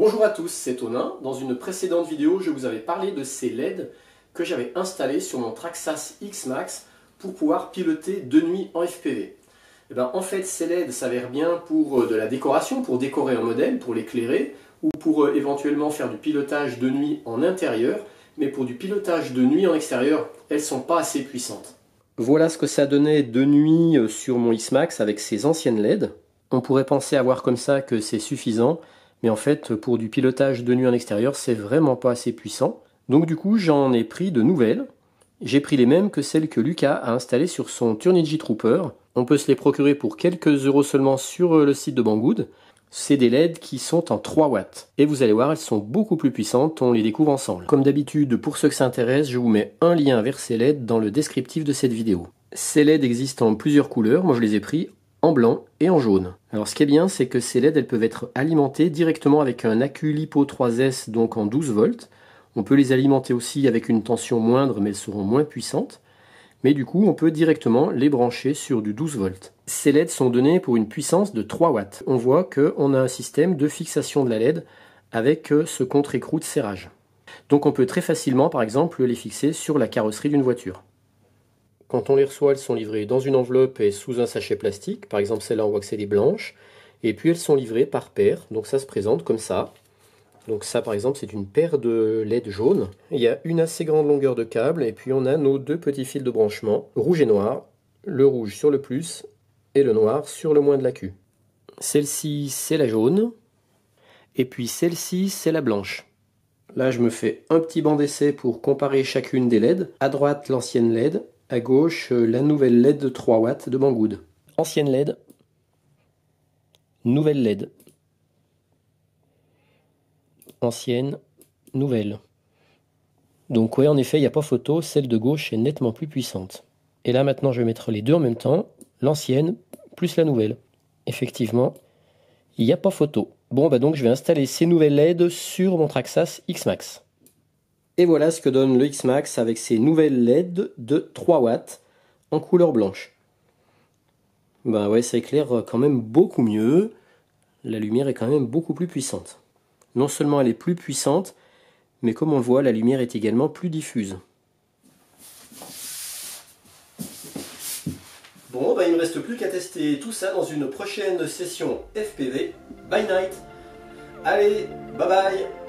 Bonjour à tous, c'est Tonin. Dans une précédente vidéo, je vous avais parlé de ces LED que j'avais installés sur mon Traxxas X-Max pour pouvoir piloter de nuit en FPV. Et en fait, ces LED s'avèrent bien pour de la décoration, pour décorer un modèle, pour l'éclairer, ou pour éventuellement faire du pilotage de nuit en intérieur, mais pour du pilotage de nuit en extérieur, elles ne sont pas assez puissantes. Voilà ce que ça donnait de nuit sur mon X-Max avec ces anciennes LED. On pourrait penser à voir comme ça que c'est suffisant, mais en fait, pour du pilotage de nuit en extérieur, c'est vraiment pas assez puissant. Donc du coup, j'en ai pris de nouvelles. J'ai pris les mêmes que celles que Lucas a installées sur son Turnigy Trooper. On peut se les procurer pour quelques euros seulement sur le site de Banggood. C'est des LED qui sont en 3 watts. Et vous allez voir, elles sont beaucoup plus puissantes, on les découvre ensemble. Comme d'habitude, pour ceux que ça intéresse, je vous mets un lien vers ces LED dans le descriptif de cette vidéo. Ces LED existent en plusieurs couleurs, moi je les ai pris en blanc et en jaune. Alors ce qui est bien, c'est que ces LED elles peuvent être alimentées directement avec un accu LiPo 3S, donc en 12 volts. On peut les alimenter aussi avec une tension moindre, mais elles seront moins puissantes. Mais du coup, on peut directement les brancher sur du 12 volts. Ces LED sont donnés pour une puissance de 3 watts. On voit qu'on a un système de fixation de la LED avec ce contre-écrou de serrage. Donc on peut très facilement, par exemple, les fixer sur la carrosserie d'une voiture. Quand on les reçoit, elles sont livrées dans une enveloppe et sous un sachet plastique. Par exemple, celle-là, on voit que c'est des blanches. Et puis, elles sont livrées par paire. Donc, ça se présente comme ça. Donc, ça, par exemple, c'est une paire de LED jaunes. Il y a une assez grande longueur de câble. Et puis, on a nos deux petits fils de branchement, rouge et noir. Le rouge sur le plus et le noir sur le moins de l'accu. Celle-ci, c'est la jaune. Et puis, celle-ci, c'est la blanche. Là, je me fais un petit banc d'essai pour comparer chacune des LED. À droite, l'ancienne LED. À gauche, la nouvelle LED de 3 watts de Banggood. Ancienne LED, nouvelle LED. Ancienne, nouvelle. Donc ouais, en effet, il n'y a pas photo, celle de gauche est nettement plus puissante. Et là maintenant, je vais mettre les deux en même temps, l'ancienne plus la nouvelle. Effectivement, il n'y a pas photo. Bon, donc je vais installer ces nouvelles LED sur mon Traxxas X-Max. Et voilà ce que donne le X-Max avec ses nouvelles LED de 3 watts en couleur blanche. Ben ouais, ça éclaire quand même beaucoup mieux. La lumière est quand même beaucoup plus puissante. Non seulement elle est plus puissante, mais comme on le voit, la lumière est également plus diffuse. Bon, il ne me reste plus qu'à tester tout ça dans une prochaine session FPV by night. Allez, bye bye!